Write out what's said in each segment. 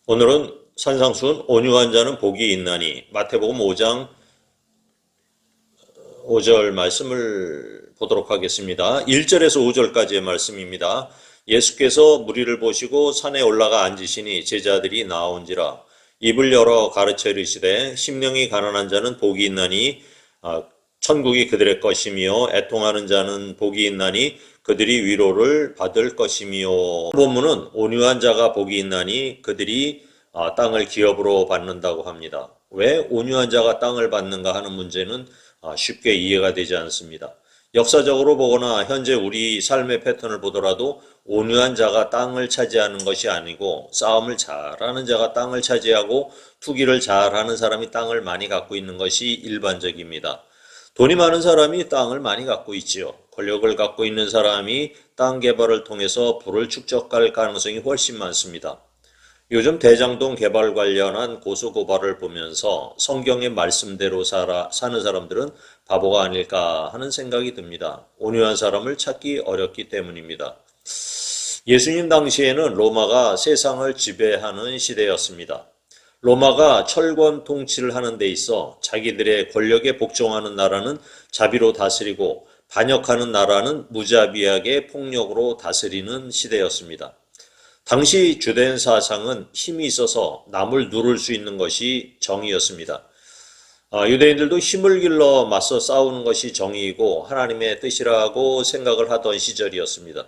오늘은 산상수훈 온유한 자는 복이 있나니 마태복음 5장 5절 말씀을 보도록 하겠습니다. 1절에서 5절까지의 말씀입니다. 예수께서 무리를 보시고 산에 올라가 앉으시니 제자들이 나온지라 입을 열어 가르쳐 이르시되 심령이 가난한 자는 복이 있나니 천국이 그들의 것이며 애통하는 자는 복이 있나니 그들이 위로를 받을 것이며. 본문은 온유한 자가 복이 있나니 그들이 땅을 기업으로 받는다고 합니다. 왜 온유한 자가 땅을 받는가 하는 문제는 쉽게 이해가 되지 않습니다. 역사적으로 보거나 현재 우리 삶의 패턴을 보더라도 온유한 자가 땅을 차지하는 것이 아니고 싸움을 잘하는 자가 땅을 차지하고 투기를 잘하는 사람이 땅을 많이 갖고 있는 것이 일반적입니다. 돈이 많은 사람이 땅을 많이 갖고 있지요. 권력을 갖고 있는 사람이 땅 개발을 통해서 부를 축적할 가능성이 훨씬 많습니다. 요즘 대장동 개발 관련한 고소고발을 보면서 성경의 말씀대로 사는 사람들은 바보가 아닐까 하는 생각이 듭니다. 온유한 사람을 찾기 어렵기 때문입니다. 예수님 당시에는 로마가 세상을 지배하는 시대였습니다. 로마가 철권 통치를 하는 데 있어 자기들의 권력에 복종하는 나라는 자비로 다스리고 반역하는 나라는 무자비하게 폭력으로 다스리는 시대였습니다. 당시 주된 사상은 힘이 있어서 남을 누를 수 있는 것이 정의였습니다. 유대인들도 힘을 길러 맞서 싸우는 것이 정의이고 하나님의 뜻이라고 생각을 하던 시절이었습니다.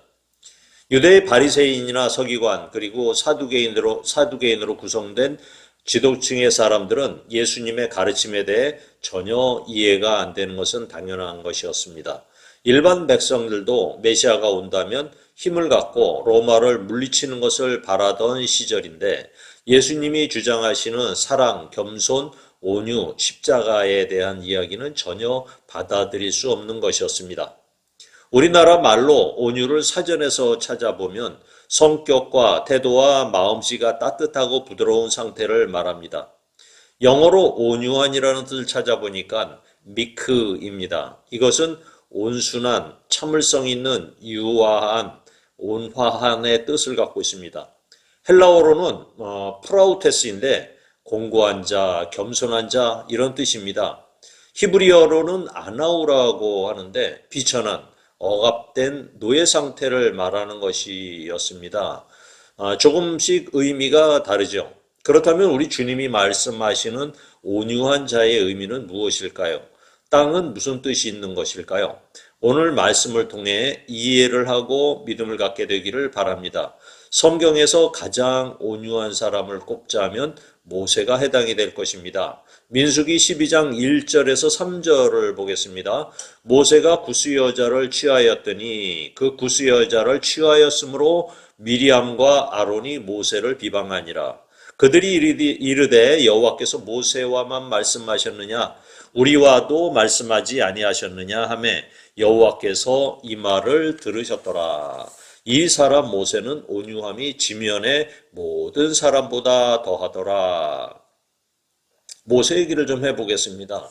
유대의 바리새인이나 서기관 그리고 사두개인으로 구성된 지도층의 사람들은 예수님의 가르침에 대해 전혀 이해가 안 되는 것은 당연한 것이었습니다. 일반 백성들도 메시아가 온다면 힘을 갖고 로마를 물리치는 것을 바라던 시절인데 예수님이 주장하시는 사랑, 겸손, 온유, 십자가에 대한 이야기는 전혀 받아들일 수 없는 것이었습니다. 우리나라 말로 온유를 사전에서 찾아보면 성격과 태도와 마음씨가 따뜻하고 부드러운 상태를 말합니다. 영어로 온유한이라는 뜻을 찾아보니까 미크입니다. 이것은 온순한, 참을성 있는, 유화한, 온화한의 뜻을 갖고 있습니다. 헬라어로는 프라우테스인데 공고한 자, 겸손한 자 이런 뜻입니다. 히브리어로는 아나우라고 하는데 비천한, 억압된 노예 상태를 말하는 것이었습니다. 조금씩 의미가 다르죠. 그렇다면 우리 주님이 말씀하시는 온유한 자의 의미는 무엇일까요? 땅은 무슨 뜻이 있는 것일까요? 오늘 말씀을 통해 이해를 하고 믿음을 갖게 되기를 바랍니다. 성경에서 가장 온유한 사람을 꼽자면 모세가 해당이 될 것입니다. 민수기 12장 1절에서 3절을 보겠습니다. 모세가 구스 여자를 취하였더니 그 구스 여자를 취하였으므로 미리암과 아론이 모세를 비방하니라. 그들이 이르되 여호와께서 모세와만 말씀하셨느냐 우리와도 말씀하지 아니하셨느냐 하매 여호와께서 이 말을 들으셨더라. 이 사람 모세는 온유함이 지면의 모든 사람보다 더하더라. 모세 얘기를 좀 해보겠습니다.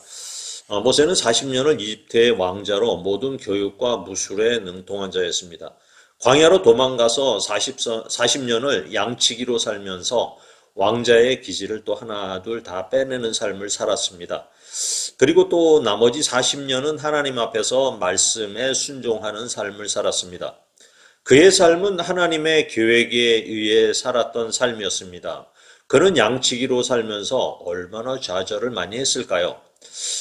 모세는 40년을 이집트의 왕자로 모든 교육과 무술에 능통한 자였습니다. 광야로 도망가서 40년을 양치기로 살면서 왕자의 기질을 또 하나 둘 다 빼내는 삶을 살았습니다. 그리고 또 나머지 40년은 하나님 앞에서 말씀에 순종하는 삶을 살았습니다. 그의 삶은 하나님의 계획에 의해 살았던 삶이었습니다. 그는 양치기로 살면서 얼마나 좌절을 많이 했을까요?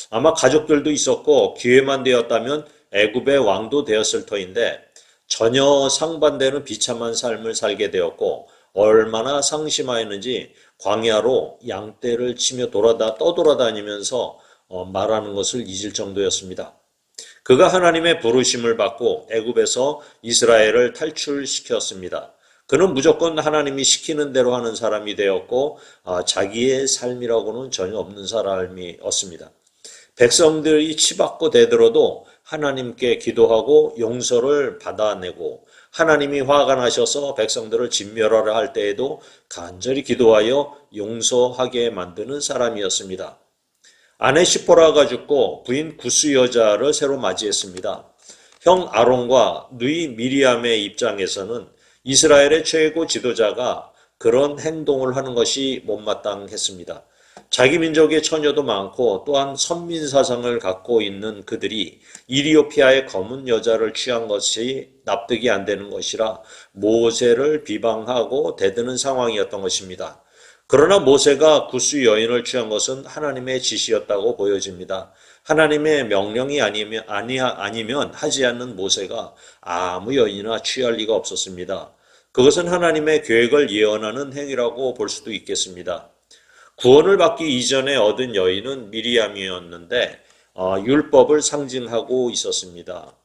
아마 가족들도 있었고 기회만 되었다면 애굽의 왕도 되었을 터인데 전혀 상반되는 비참한 삶을 살게 되었고 얼마나 상심하였는지 광야로 양떼를 치며 떠돌아다니면서 말하는 것을 잊을 정도였습니다. 그가 하나님의 부르심을 받고 애굽에서 이스라엘을 탈출시켰습니다. 그는 무조건 하나님이 시키는 대로 하는 사람이 되었고 자기의 삶이라고는 전혀 없는 사람이었습니다. 백성들이 치받고 대들어도 하나님께 기도하고 용서를 받아내고 하나님이 화가 나셔서 백성들을 진멸하려 할 때에도 간절히 기도하여 용서하게 만드는 사람이었습니다. 아내 시포라가 죽고 부인 구스 여자를 새로 맞이했습니다. 형 아론과 누이 미리암의 입장에서는 이스라엘의 최고 지도자가 그런 행동을 하는 것이 못마땅했습니다. 자기 민족의 처녀도 많고 또한 선민 사상을 갖고 있는 그들이 이리오피아의 검은 여자를 취한 것이 납득이 안 되는 것이라 모세를 비방하고 대드는 상황이었던 것입니다. 그러나 모세가 구스 여인을 취한 것은 하나님의 지시였다고 보여집니다. 하나님의 명령이 아니면 하지 않는 모세가 아무 여인이나 취할 리가 없었습니다. 그것은 하나님의 계획을 예언하는 행위라고 볼 수도 있겠습니다. 구원을 받기 이전에 얻은 여인은 미리암이었는데 율법을 상징하고 있었습니다.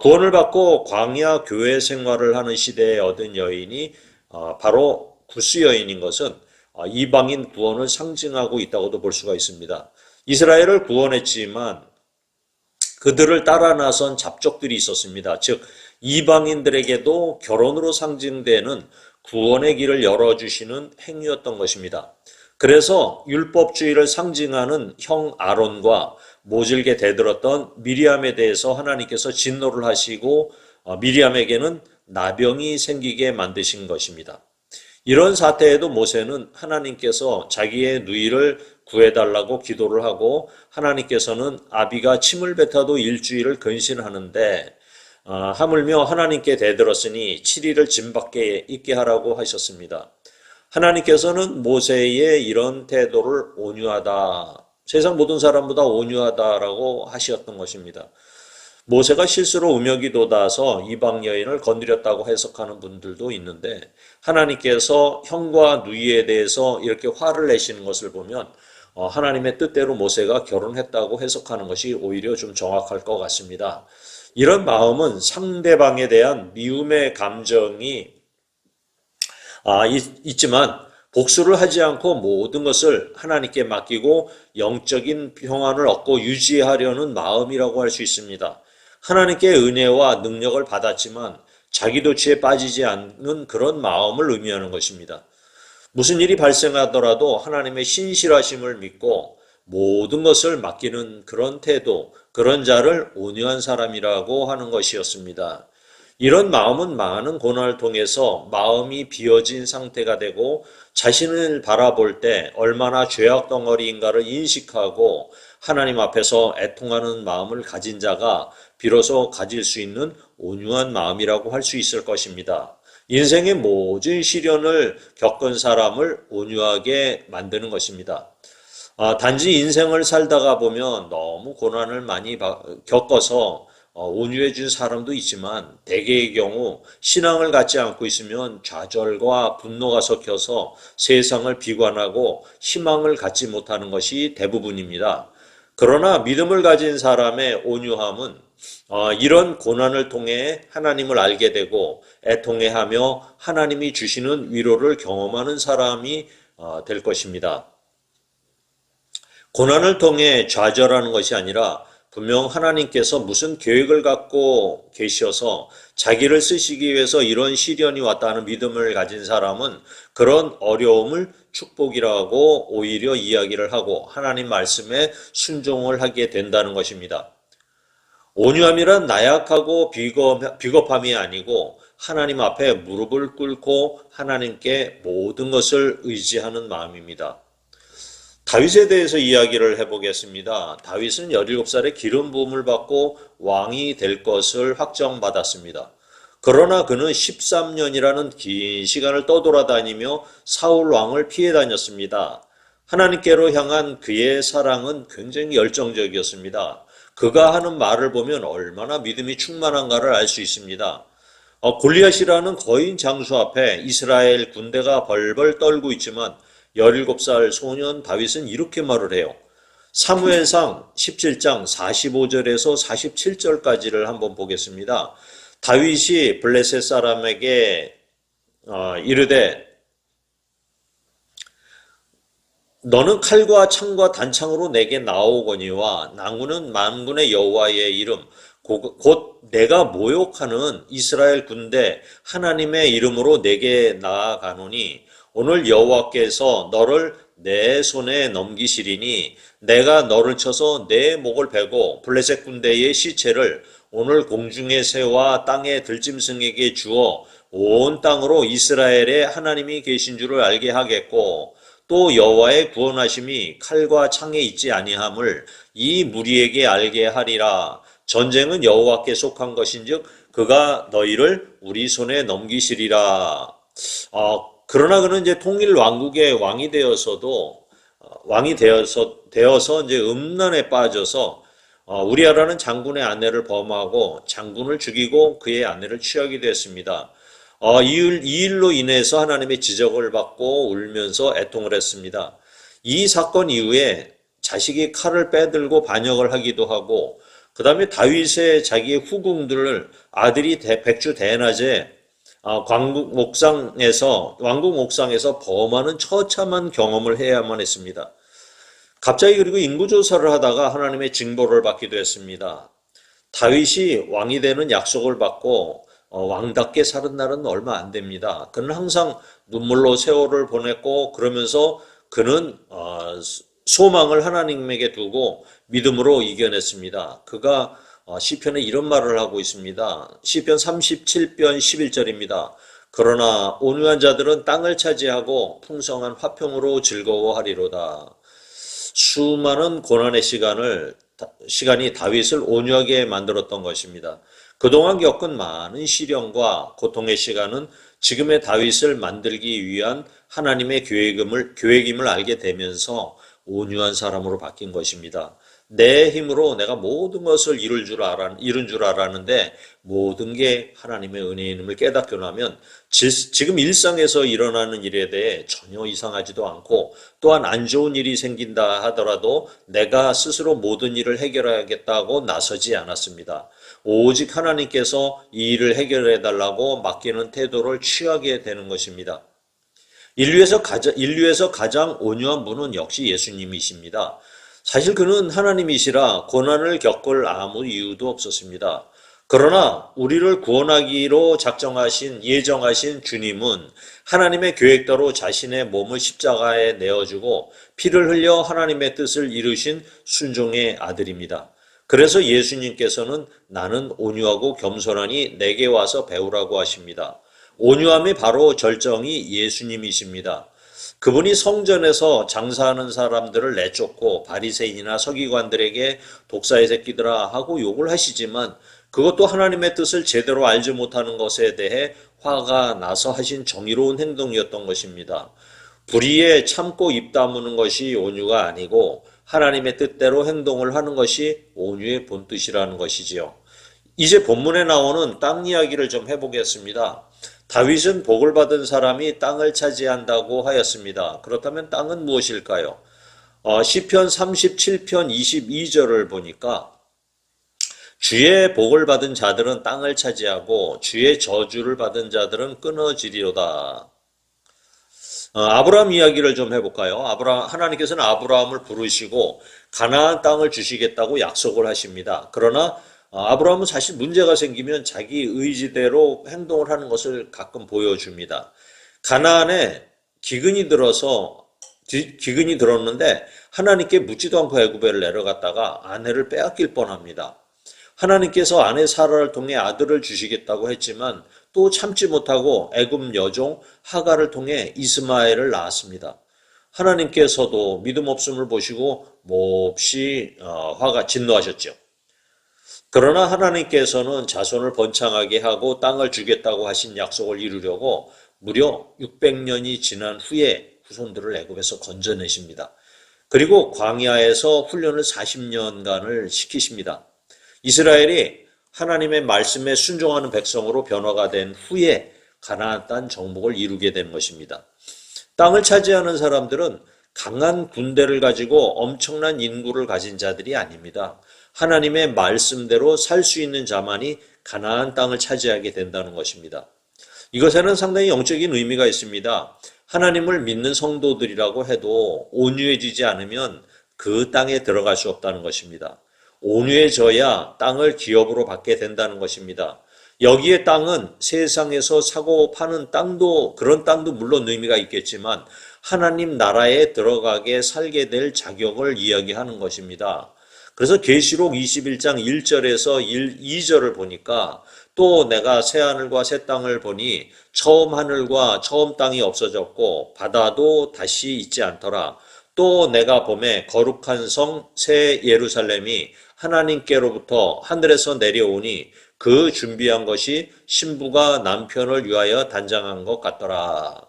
구원을 받고 광야 교회 생활을 하는 시대에 얻은 여인이 바로 구스 여인인 것은 이방인 구원을 상징하고 있다고도 볼 수가 있습니다. 이스라엘을 구원했지만 그들을 따라 나선 잡족들이 있었습니다. 즉 이방인들에게도 결혼으로 상징되는 구원의 길을 열어주시는 행위였던 것입니다. 그래서 율법주의를 상징하는 형 아론과 모질게 대들었던 미리암에 대해서 하나님께서 진노를 하시고 미리암에게는 나병이 생기게 만드신 것입니다. 이런 사태에도 모세는 하나님께서 자기의 누이를 구해달라고 기도를 하고 하나님께서는 아비가 침을 뱉어도 일주일을 근신하는데 하물며 하나님께 대들었으니 7일을 짐 밖에 있게 하라고 하셨습니다. 하나님께서는 모세의 이런 태도를 온유하다, 세상 모든 사람보다 온유하다라고 하셨던 것입니다. 모세가 실수로 음욕이 돋아서 이방 여인을 건드렸다고 해석하는 분들도 있는데 하나님께서 형과 누이에 대해서 이렇게 화를 내시는 것을 보면 하나님의 뜻대로 모세가 결혼했다고 해석하는 것이 오히려 좀 정확할 것 같습니다. 이런 마음은 상대방에 대한 미움의 감정이 있지만 복수를 하지 않고 모든 것을 하나님께 맡기고 영적인 평안을 얻고 유지하려는 마음이라고 할 수 있습니다. 하나님께 은혜와 능력을 받았지만 자기 도취에 빠지지 않는 그런 마음을 의미하는 것입니다. 무슨 일이 발생하더라도 하나님의 신실하심을 믿고 모든 것을 맡기는 그런 태도, 그런 자를 온유한 사람이라고 하는 것이었습니다. 이런 마음은 많은 고난을 통해서 마음이 비어진 상태가 되고 자신을 바라볼 때 얼마나 죄악 덩어리인가를 인식하고 하나님 앞에서 애통하는 마음을 가진 자가 비로소 가질 수 있는 온유한 마음이라고 할 수 있을 것입니다. 인생의 모든 시련을 겪은 사람을 온유하게 만드는 것입니다. 단지 인생을 살다가 보면 너무 고난을 많이 겪어서 온유해진 사람도 있지만 대개의 경우 신앙을 갖지 않고 있으면 좌절과 분노가 섞여서 세상을 비관하고 희망을 갖지 못하는 것이 대부분입니다. 그러나 믿음을 가진 사람의 온유함은 이런 고난을 통해 하나님을 알게 되고 애통해하며 하나님이 주시는 위로를 경험하는 사람이 될 것입니다. 고난을 통해 좌절하는 것이 아니라 분명 하나님께서 무슨 계획을 갖고 계셔서 자기를 쓰시기 위해서 이런 시련이 왔다는 믿음을 가진 사람은 그런 어려움을 축복이라고 오히려 이야기를 하고 하나님 말씀에 순종을 하게 된다는 것입니다. 온유함이란 나약하고 비겁함이 아니고 하나님 앞에 무릎을 꿇고 하나님께 모든 것을 의지하는 마음입니다. 다윗에 대해서 이야기를 해보겠습니다. 다윗은 17살에 기름 부음을 받고 왕이 될 것을 확정받았습니다. 그러나 그는 13년이라는 긴 시간을 떠돌아다니며 사울 왕을 피해 다녔습니다. 하나님께로 향한 그의 사랑은 굉장히 열정적이었습니다. 그가 하는 말을 보면 얼마나 믿음이 충만한가를 알 수 있습니다. 골리앗이라는 거인 장수 앞에 이스라엘 군대가 벌벌 떨고 있지만 17살 소년 다윗은 이렇게 말을 해요. 사무엘상 17장 45절에서 47절까지를 한번 보겠습니다. 다윗이 블레셋 사람에게 이르되 너는 칼과 창과 단창으로 내게 나오거니와 나무는 만군의 여호와의 이름 곧 내가 모욕하는 이스라엘 군대 하나님의 이름으로 내게 나아가노니 오늘 여호와께서 너를 내 손에 넘기시리니 내가 너를 쳐서 내 목을 베고 블레셋 군대의 시체를 오늘 공중의 새와 땅의 들짐승에게 주어 온 땅으로 이스라엘의 하나님이 계신 줄을 알게 하겠고 또 여호와의 구원하심이 칼과 창에 있지 아니함을 이 무리에게 알게 하리라. 전쟁은 여호와께 속한 것인즉 그가 너희를 우리 손에 넘기시리라. 그러나 그는 이제 통일 왕국의 왕이 되어서도 왕이 되어서 이제 음란에 빠져서 우리아라는 장군의 아내를 범하고 장군을 죽이고 그의 아내를 취하게 됐습니다. 이 일로 인해서 하나님의 지적을 받고 울면서 애통을 했습니다. 이 사건 이후에 자식이 칼을 빼들고 반역을 하기도 하고 그 다음에 다윗의 자기의 후궁들을 아들이 백주 대낮에 왕국 옥상에서 범하는 처참한 경험을 해야만 했습니다. 갑자기 그리고 인구조사를 하다가 하나님의 징벌을 받기도 했습니다. 다윗이 왕이 되는 약속을 받고 왕답게 사는 날은 얼마 안 됩니다. 그는 항상 눈물로 세월을 보냈고 그러면서 그는 소망을 하나님에게 두고 믿음으로 이겨냈습니다. 그가 시편에 이런 말을 하고 있습니다. 시편 37편 11절입니다. 그러나 온유한 자들은 땅을 차지하고 풍성한 화평으로 즐거워하리로다. 수많은 고난의 시간이 다윗을 온유하게 만들었던 것입니다. 그동안 겪은 많은 시련과 고통의 시간은 지금의 다윗을 만들기 위한 하나님의 계획임을 알게 되면서 온유한 사람으로 바뀐 것입니다. 내 힘으로 내가 모든 것을 이룬 줄 알았는데 모든 게 하나님의 은혜임을 깨닫고 나면 지금 일상에서 일어나는 일에 대해 전혀 이상하지도 않고 또한 안 좋은 일이 생긴다 하더라도 내가 스스로 모든 일을 해결하겠다고 나서지 않았습니다. 오직 하나님께서 이 일을 해결해 달라고 맡기는 태도를 취하게 되는 것입니다. 인류에서 가장 온유한 분은 역시 예수님이십니다. 사실 그는 하나님이시라 고난을 겪을 아무 이유도 없었습니다. 그러나 우리를 구원하기로 예정하신 주님은 하나님의 계획대로 자신의 몸을 십자가에 내어주고 피를 흘려 하나님의 뜻을 이루신 순종의 아들입니다. 그래서 예수님께서는 나는 온유하고 겸손하니 내게 와서 배우라고 하십니다. 온유함이 바로 절정이 예수님이십니다. 그분이 성전에서 장사하는 사람들을 내쫓고 바리새인이나 서기관들에게 독사의 새끼들아 하고 욕을 하시지만 그것도 하나님의 뜻을 제대로 알지 못하는 것에 대해 화가 나서 하신 정의로운 행동이었던 것입니다. 불의에 참고 입 다무는 것이 온유가 아니고 하나님의 뜻대로 행동을 하는 것이 온유의 본뜻이라는 것이지요. 이제 본문에 나오는 땅 이야기를 좀 해보겠습니다. 다윗은 복을 받은 사람이 땅을 차지한다고 하였습니다. 그렇다면 땅은 무엇일까요? 시편 37편 22절을 보니까 주의 복을 받은 자들은 땅을 차지하고 주의 저주를 받은 자들은 끊어지리로다. 아브라함 이야기를 좀 해볼까요? 하나님께서는 아브라함을 부르시고 가나안 땅을 주시겠다고 약속을 하십니다. 그러나 아브라함은 사실 문제가 생기면 자기 의지대로 행동을 하는 것을 가끔 보여줍니다. 가나안에 기근이 들었는데 하나님께 묻지도 않고 애굽에 내려갔다가 아내를 빼앗길 뻔합니다. 하나님께서 아내 사라를 통해 아들을 주시겠다고 했지만 또 참지 못하고 애굽 여종 하갈을 통해 이스마엘을 낳았습니다. 하나님께서도 믿음 없음을 보시고 몹시 진노하셨죠. 그러나 하나님께서는 자손을 번창하게 하고 땅을 주겠다고 하신 약속을 이루려고 무려 600년이 지난 후에 후손들을 애굽에서 건져내십니다. 그리고 광야에서 훈련을 40년간을 시키십니다. 이스라엘이 하나님의 말씀에 순종하는 백성으로 변화가 된 후에 가나안 땅 정복을 이루게 된 것입니다. 땅을 차지하는 사람들은 강한 군대를 가지고 엄청난 인구를 가진 자들이 아닙니다. 하나님의 말씀대로 살 수 있는 자만이 가나안 땅을 차지하게 된다는 것입니다. 이것에는 상당히 영적인 의미가 있습니다. 하나님을 믿는 성도들이라고 해도 온유해지지 않으면 그 땅에 들어갈 수 없다는 것입니다. 온유해져야 땅을 기업으로 받게 된다는 것입니다. 여기에 땅은 세상에서 사고 파는 땅도, 그런 땅도 물론 의미가 있겠지만 하나님 나라에 들어가게 살게 될 자격을 이야기하는 것입니다. 그래서 계시록 21장 1절에서 2절을 보니까 또 내가 새 하늘과 새 땅을 보니 처음 하늘과 처음 땅이 없어졌고 바다도 다시 있지 않더라. 또 내가 보매 거룩한 성 새 예루살렘이 하나님께로부터 하늘에서 내려오니 그 준비한 것이 신부가 남편을 위하여 단장한 것 같더라.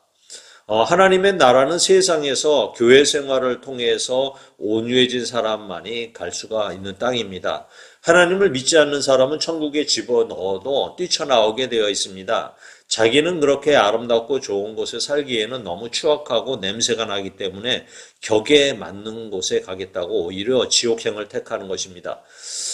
하나님의 나라는 세상에서 교회 생활을 통해서 온유해진 사람만이 갈 수가 있는 땅입니다. 하나님을 믿지 않는 사람은 천국에 집어넣어도 뛰쳐나오게 되어 있습니다. 자기는 그렇게 아름답고 좋은 곳에 살기에는 너무 추악하고 냄새가 나기 때문에 격에 맞는 곳에 가겠다고 오히려 지옥행을 택하는 것입니다.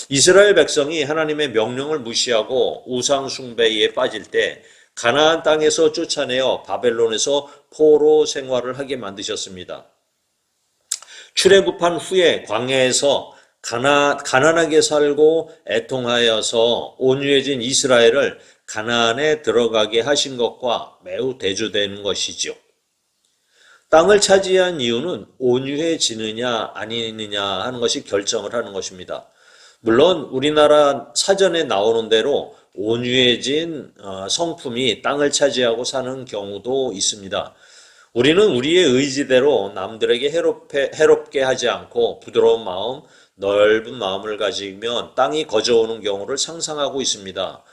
이스라엘 백성이 하나님의 명령을 무시하고 우상 숭배에 빠질 때 가나안 땅에서 쫓아내어 바벨론에서 포로 생활을 하게 만드셨습니다. 출애굽한 후에 광야에서 가난하게 살고 애통하여서 온유해진 이스라엘을 가나안에 들어가게 하신 것과 매우 대조되는 것이죠. 땅을 차지한 이유는 온유해지느냐 아니느냐 하는 것이 결정을 하는 것입니다. 물론 우리나라 사전에 나오는 대로 온유해진 성품이 땅을 차지하고 사는 경우도 있습니다. 우리는 우리의 의지대로 남들에게 해롭게 하지 않고 부드러운 마음, 넓은 마음을 가지면 땅이 거저오는 경우를 상상하고 있습니다.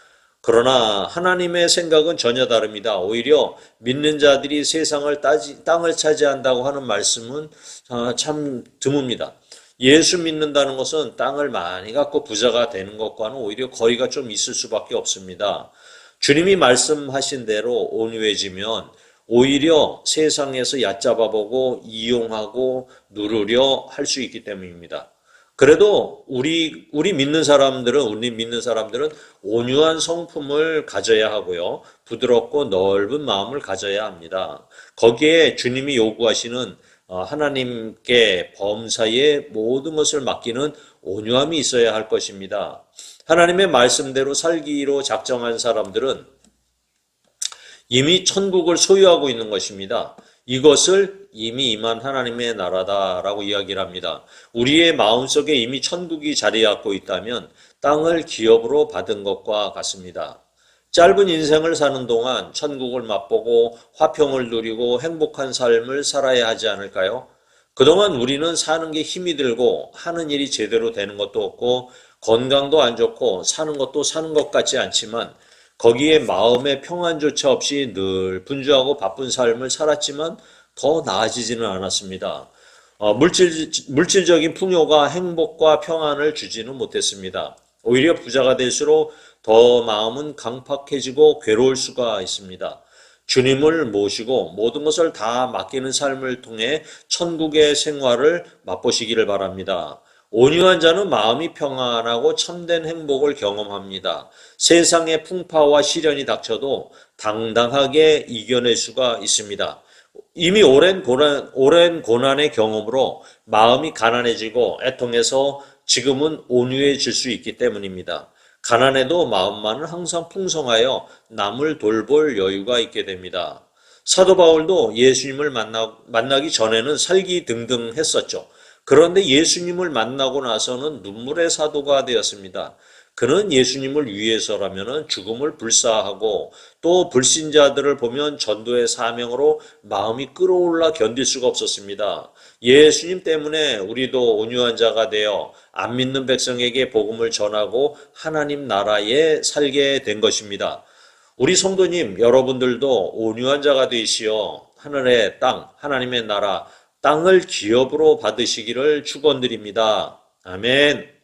그러나 하나님의 생각은 전혀 다릅니다. 오히려 믿는 자들이 땅을 차지한다고 하는 말씀은 참 드뭅니다. 예수 믿는다는 것은 땅을 많이 갖고 부자가 되는 것과는 오히려 거리가 좀 있을 수밖에 없습니다. 주님이 말씀하신 대로 온유해지면 오히려 세상에서 얕잡아보고 이용하고 누르려 할 수 있기 때문입니다. 그래도 우리 믿는 사람들은 온유한 성품을 가져야 하고요. 부드럽고 넓은 마음을 가져야 합니다. 거기에 주님이 요구하시는 하나님께 범사에 모든 것을 맡기는 온유함이 있어야 할 것입니다. 하나님의 말씀대로 살기로 작정한 사람들은 이미 천국을 소유하고 있는 것입니다. 이것을 이미 임한 하나님의 나라다라고 이야기를 합니다. 우리의 마음속에 이미 천국이 자리잡고 있다면 땅을 기업으로 받은 것과 같습니다. 짧은 인생을 사는 동안 천국을 맛보고 화평을 누리고 행복한 삶을 살아야 하지 않을까요? 그동안 우리는 사는 게 힘이 들고 하는 일이 제대로 되는 것도 없고 건강도 안 좋고 사는 것도 사는 것 같지 않지만 거기에 마음의 평안조차 없이 늘 분주하고 바쁜 삶을 살았지만 더 나아지지는 않았습니다. 물질적인 풍요가 행복과 평안을 주지는 못했습니다. 오히려 부자가 될수록 더 마음은 강팍해지고 괴로울 수가 있습니다. 주님을 모시고 모든 것을 다 맡기는 삶을 통해 천국의 생활을 맛보시기를 바랍니다. 온유한 자는 마음이 평안하고 참된 행복을 경험합니다. 세상의 풍파와 시련이 닥쳐도 당당하게 이겨낼 수가 있습니다. 이미 오랜 고난의 경험으로 마음이 가난해지고 애통해서 지금은 온유해질 수 있기 때문입니다. 가난해도 마음만은 항상 풍성하여 남을 돌볼 여유가 있게 됩니다. 사도 바울도 예수님을 만나기 전에는 살기 등등했었죠. 그런데 예수님을 만나고 나서는 눈물의 사도가 되었습니다. 그는 예수님을 위해서라면 죽음을 불사하고 또 불신자들을 보면 전도의 사명으로 마음이 끌어올라 견딜 수가 없었습니다. 예수님 때문에 우리도 온유한 자가 되어 안 믿는 백성에게 복음을 전하고 하나님 나라에 살게 된 것입니다. 우리 성도님 여러분들도 온유한 자가 되시어 하늘의 땅, 하나님의 나라, 땅을 기업으로 받으시기를 축원드립니다. 아멘.